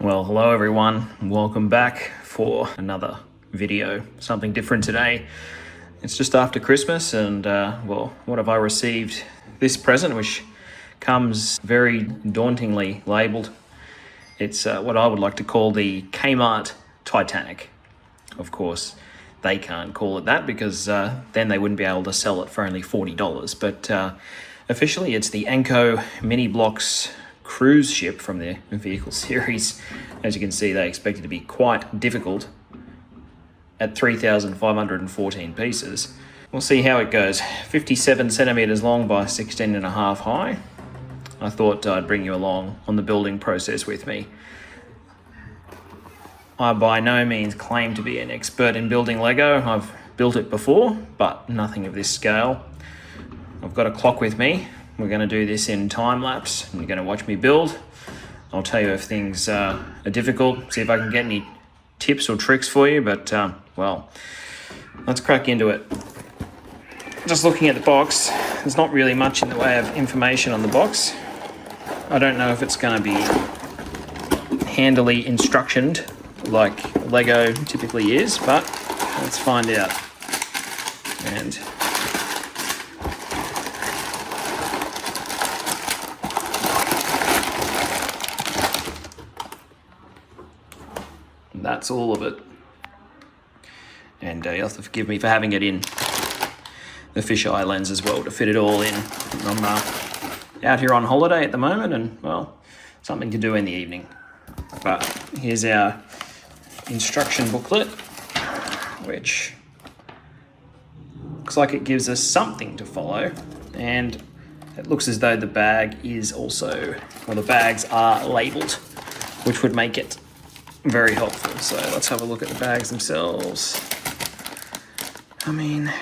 Well, hello everyone. Welcome back for another video. Something different today. It's just after Christmas and well, what have I received? This present, which comes very dauntingly labelled. It's what I would like to call the Kmart Titanic. Of course, they can't call it that because then they wouldn't be able to sell it for only $40. But officially, it's the Anko Miniblocks cruise ship from their vehicle series. As you can see, they expect it to be quite difficult at 3,514 pieces. We'll see how it goes. 57 centimeters long by 16.5 high. I thought I'd bring you along on the building process with me. I by no means claim to be an expert in building Lego. I've built it before, but nothing of this scale. I've got a clock with me. We're going to do this in time lapse. You're going to watch me build. I'll tell you if things are difficult, see if I can get any tips or tricks for you, but well, let's crack into it. Just looking at the box, there's not really much in the way of information on the box. I don't know if it's going to be handily instructioned like Lego typically is, but let's find out. And that's all of it. And you'll have to forgive me for having it in the fisheye lens as well to fit it all in. I'm out here on holiday at the moment and, well, something to do in the evening. But here's our instruction booklet, which looks like it gives us something to follow. And it looks as though the bag is also, well, the bags are labelled, which would make it very helpful. So let's have a look at the bags themselves. I mean,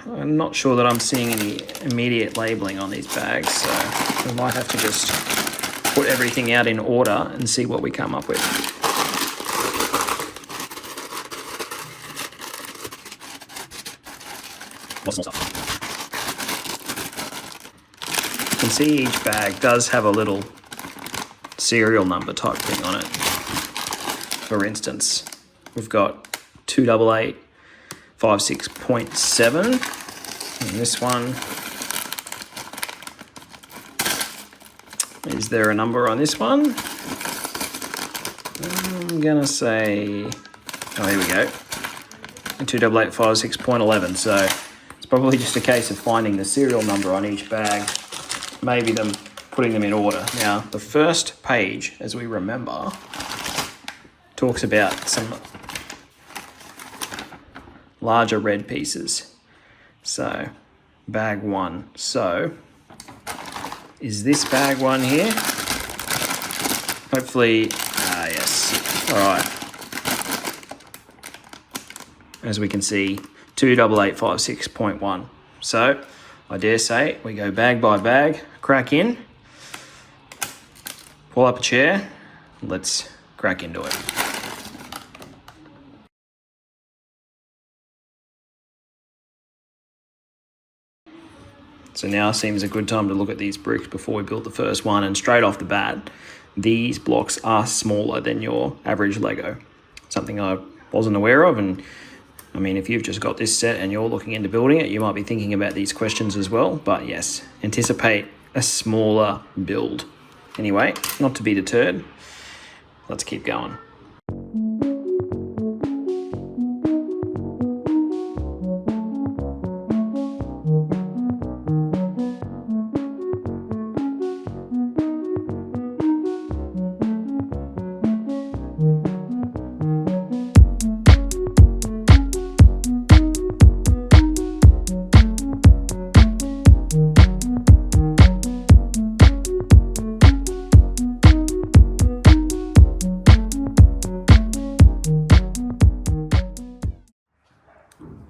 I'm not sure that I'm seeing any immediate labeling on these bags, so we might have to just put everything out in order and see what we come up with. Lots more stuff. You can see each bag does have a little serial number type thing on it. For instance, we've got 28856.7, and this one, is there a number on this one? I'm gonna say, oh, here we go, 28856.11. So it's probably just a case of finding the serial number on each bag, maybe them putting them in order. Now, the first page, as we remember, talks about some larger red pieces. So, bag one. So, is this bag one here? Hopefully, yes. All right. As we can see, 28856.1. So, I dare say we go bag by bag, crack in, pull up a chair, let's crack into it. So now seems a good time to look at these bricks before we build the first one, and straight off the bat, these blocks are smaller than your average Lego. Something I wasn't aware of, and I mean, if you've just got this set and you're looking into building it, you might be thinking about these questions as well, but yes, anticipate a smaller build. Anyway, not to be deterred, let's keep going.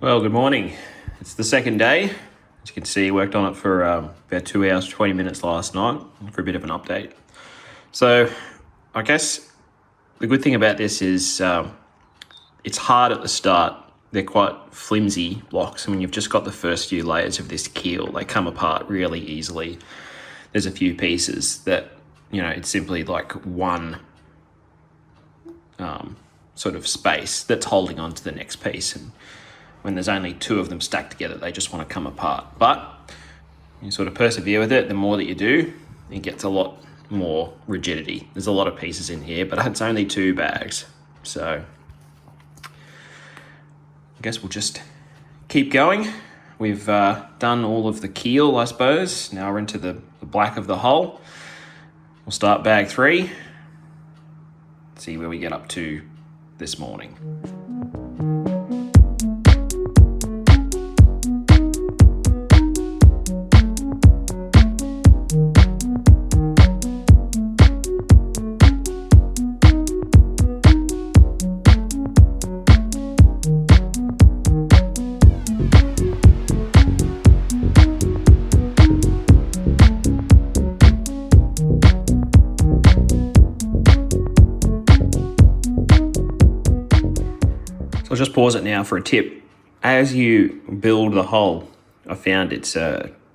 Well, good morning. It's the second day. As you can see, worked on it for about 2 hours, 20 minutes last night for a bit of an update. So I guess the good thing about this is it's hard at the start. They're quite flimsy blocks, and when you've just got the first few layers of this keel, they come apart really easily. There's a few pieces that, you know, it's simply like one sort of space that's holding on to the next piece. And when there's only two of them stacked together, they just want to come apart. But you sort of persevere with it. The more that you do, it gets a lot more rigidity. There's a lot of pieces in here, but it's only 2 bags. So I guess we'll just keep going. We've done all of the keel, I suppose. Now we're into the black of the hull. We'll start bag 3. See where we get up to this morning. I'll just pause it now for a tip. As you build the hull, I found it's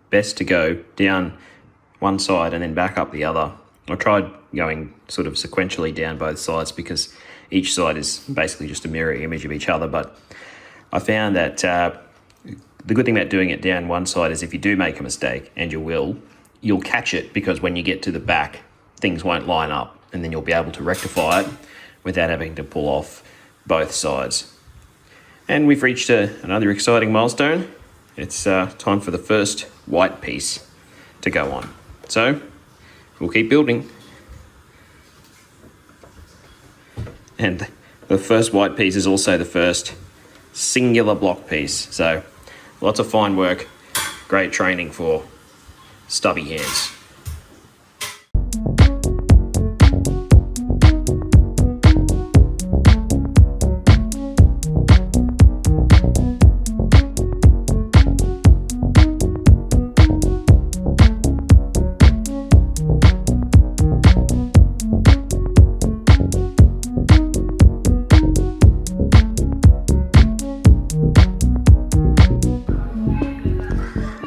best to go down one side and then back up the other. I tried going sort of sequentially down both sides because each side is basically just a mirror image of each other, but I found that the good thing about doing it down one side is if you do make a mistake, and you will, you'll catch it, because when you get to the back, things won't line up, and then you'll be able to rectify it without having to pull off both sides. And we've reached another exciting milestone. It's time for the first white piece to go on. So we'll keep building. And the first white piece is also the first singular block piece. So lots of fine work, great training for stubby hands.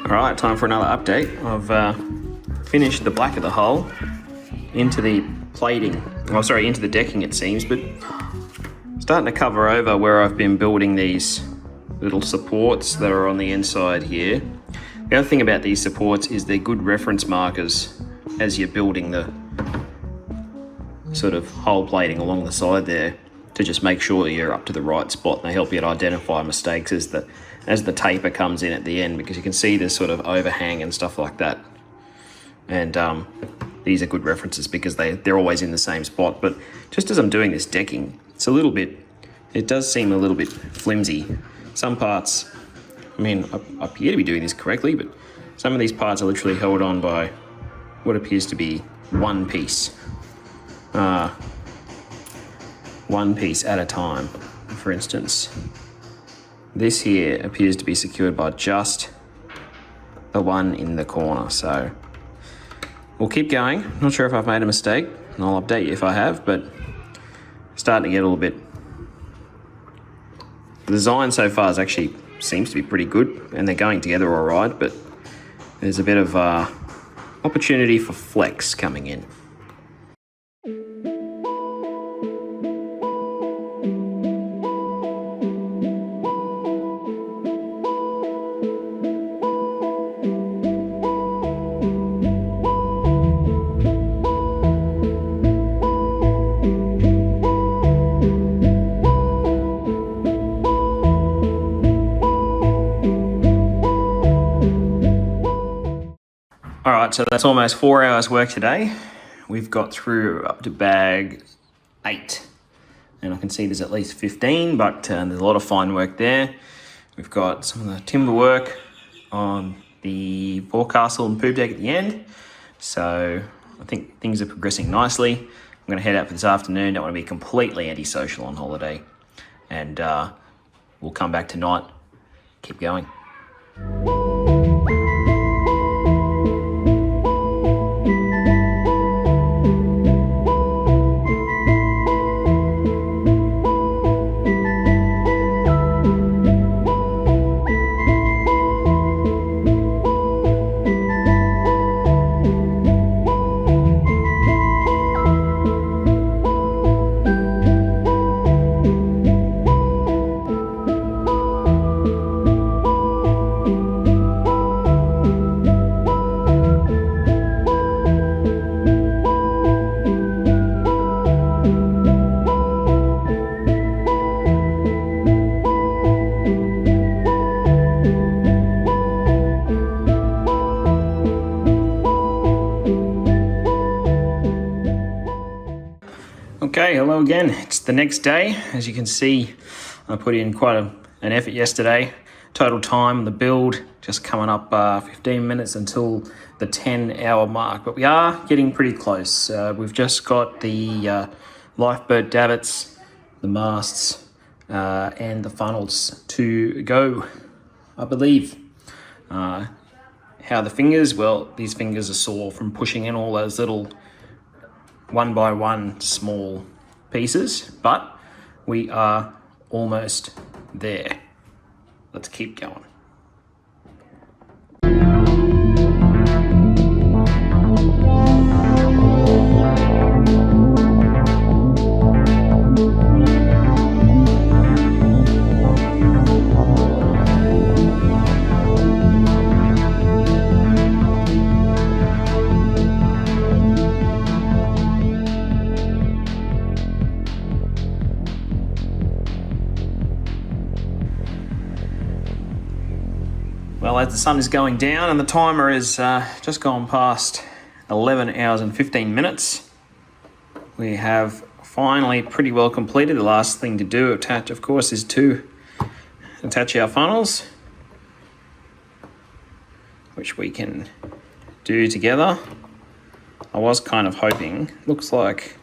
Alright, time for another update. I've finished the black of the hull into the plating, into the decking it seems, but starting to cover over where I've been building these little supports that are on the inside here. The other thing about these supports is they're good reference markers as you're building the sort of hull plating along the side there, to just make sure you're up to the right spot, and they help you to identify mistakes as the taper comes in at the end, because you can see this sort of overhang and stuff like that. And these are good references because they're always in the same spot. But just as I'm doing this decking, it does seem a little bit flimsy. Some parts, I appear to be doing this correctly, but some of these parts are literally held on by what appears to be one piece. One piece at a time. For instance, this here appears to be secured by just the one in the corner. So we'll keep going. Not sure if I've made a mistake, and I'll update you if I have, but starting to get a little bit. The design so far actually seems to be pretty good, and they're going together all right, but there's a bit of opportunity for flex coming in. All right, so that's almost 4 hours work today. We've got through up to bag 8, and I can see there's at least 15, but there's a lot of fine work there. We've got some of the timber work on the forecastle and poop deck at the end. So I think things are progressing nicely. I'm gonna head out for this afternoon. Don't wanna be completely antisocial on holiday. And we'll come back tonight, keep going. Okay, hello again. It's the next day. As you can see, I put in quite an effort yesterday. Total time on the build, just coming up 15 minutes until the 10-hour mark. But we are getting pretty close. We've just got the lifeboat davits, the masts, and the funnels to go, I believe. How the fingers? Well, these fingers are sore from pushing in all those little one by one small pieces, but we are almost there. Let's keep going. Well, as the sun is going down and the timer is just gone past 11 hours and 15 minutes, we have finally pretty well completed. The last thing to do, of course, is to attach our funnels, which we can do together. I was kind of hoping, looks like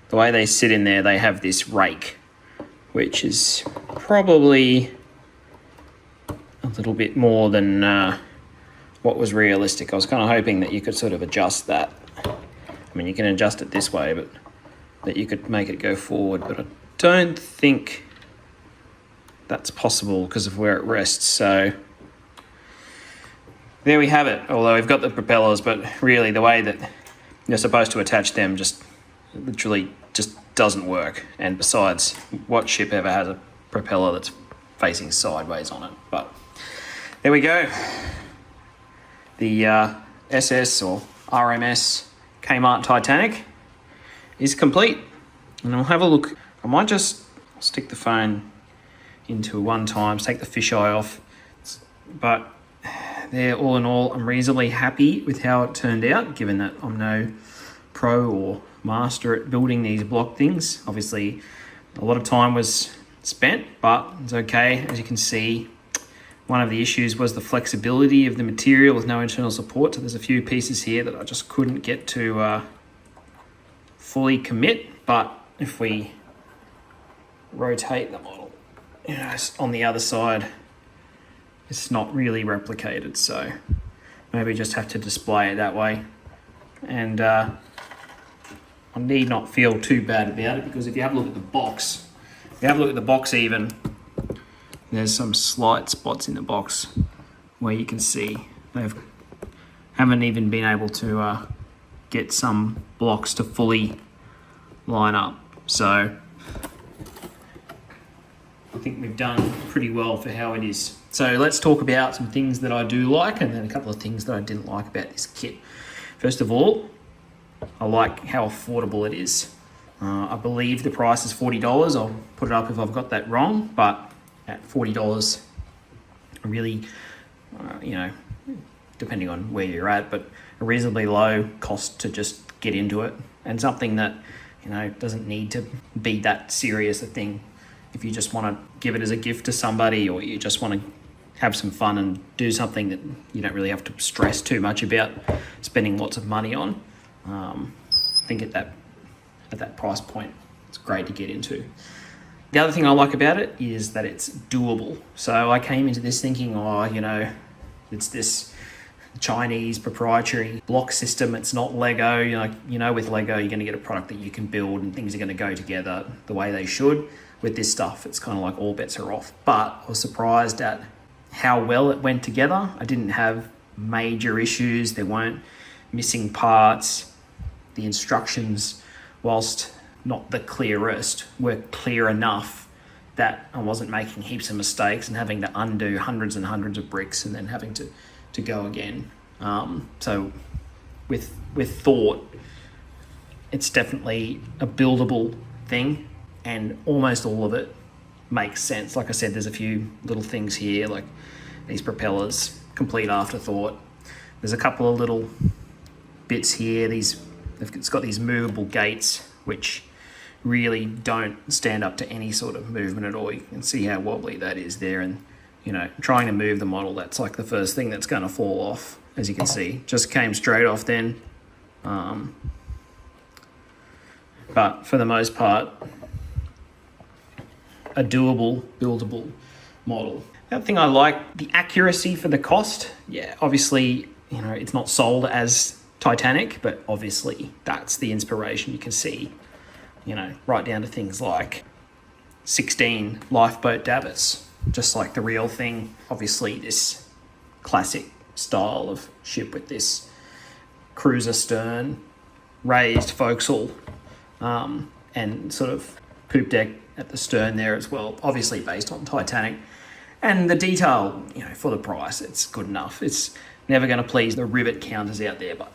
the way they sit in there, they have this rake, which is probably a little bit more than what was realistic. I was kind of hoping that you could sort of adjust that. I mean, you can adjust it this way, but that you could make it go forward, but I don't think that's possible because of where it rests. So there we have it. Although we've got the propellers, but really the way that you're supposed to attach them just literally just doesn't work. And besides, what ship ever has a propeller that's facing sideways on it? But there we go. The SS or RMS Kmart Titanic is complete. And I'll have a look. I might just stick the phone into one time, take the fisheye off. But there, all in all, I'm reasonably happy with how it turned out, given that I'm no pro or master at building these block things. Obviously, a lot of time was spent, but it's okay. As you can see, one of the issues was the flexibility of the material with no internal support. So there's a few pieces here that I just couldn't get to fully commit. But if we rotate the model, on the other side, it's not really replicated. So maybe just have to display it that way. And I need not feel too bad about it, because if you have a look at the box, even, there's some slight spots in the box where you can see they haven't even been able to get some blocks to fully line up. So I think we've done pretty well for how it is. So let's talk about some things that I do like, and then a couple of things that I didn't like about this kit. First of all, I like how affordable it is. I believe the price is $40. I'll put it up if I've got that wrong, but at $40, really, depending on where you're at, but a reasonably low cost to just get into it, and something that, doesn't need to be that serious a thing. If you just want to give it as a gift to somebody, or you just want to have some fun and do something that you don't really have to stress too much about spending lots of money on, I think at that price point, it's great to get into. The other thing I like about it is that it's doable. So I came into this thinking, it's this Chinese proprietary block system. It's not Lego. With Lego, you're going to get a product that you can build and things are going to go together the way they should. With this stuff, it's kind of like all bets are off. But I was surprised at how well it went together. I didn't have major issues. There weren't missing parts. The instructions, whilst not the clearest, were clear enough that I wasn't making heaps of mistakes and having to undo hundreds and hundreds of bricks and then having to go again. So with thought, it's definitely a buildable thing, and almost all of it makes sense. Like I said, there's a few little things here, like these propellers, complete afterthought. There's a couple of little bits here. It's got these movable gates, which really don't stand up to any sort of movement at all. You can see how wobbly that is there, and you know, trying to move the model, that's like the first thing that's going to fall off. As you can see, just came straight off then. But for the most part, a doable, buildable model. The other thing I like, the accuracy for the cost. Yeah, obviously, you know, it's not sold as Titanic, but obviously that's the inspiration. You can see, you know, right down to things like 16 lifeboat davits, just like the real thing. Obviously this classic style of ship with this cruiser stern, raised forecastle, and sort of poop deck at the stern there as well, obviously based on Titanic. And the detail, you know, for the price, it's good enough. It's never going to please the rivet counters out there, but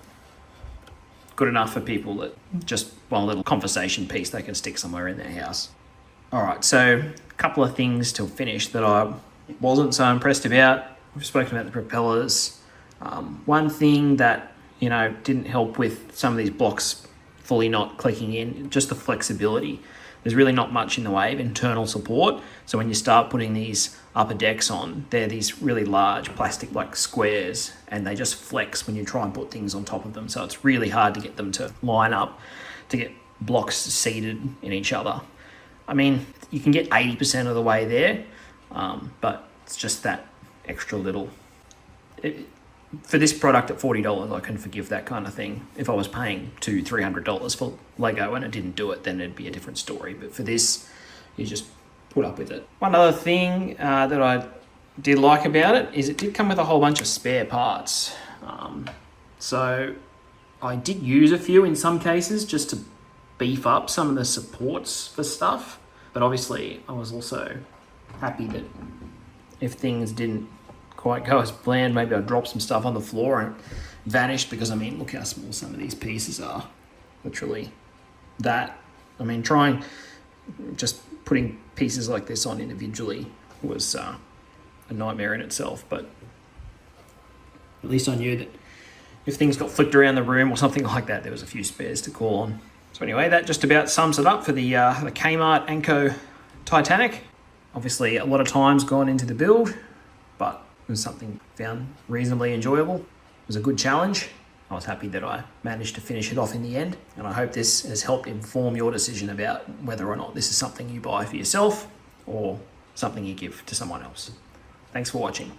good enough for people that just one little conversation piece they can stick somewhere in their house. All right, so a couple of things to finish that I wasn't so impressed about. We've spoken about the propellers. One thing that, you know, didn't help with some of these blocks fully not clicking in, just the flexibility. There's really not much in the way of internal support. So when you start putting these upper decks on, they're these really large plastic like squares, and they just flex when you try and put things on top of them. So it's really hard to get them to line up, to get blocks seated in each other. I mean, you can get 80% of the way there, but it's just that extra little. For this product at $40, I can forgive that kind of thing. If I was paying $200-300 for Lego and it didn't do it, then it'd be a different story. But for this, you just put up with it. One other thing that I did like about it is it did come with a whole bunch of spare parts. So I did use a few in some cases just to beef up some of the supports for stuff. But obviously I was also happy that if things didn't quite go as planned, maybe I dropped some stuff on the floor and it vanished, because I mean, look how small some of these pieces are. Literally that. I mean, just putting pieces like this on individually was a nightmare in itself, but at least I knew that if things got flicked around the room or something like that, there was a few spares to call on. So anyway, that just about sums it up for the Kmart Anko Titanic. Obviously a lot of time's gone into the build, but it was something I found reasonably enjoyable. It was a good challenge. I was happy that I managed to finish it off in the end, and I hope this has helped inform your decision about whether or not this is something you buy for yourself or something you give to someone else. Thanks for watching.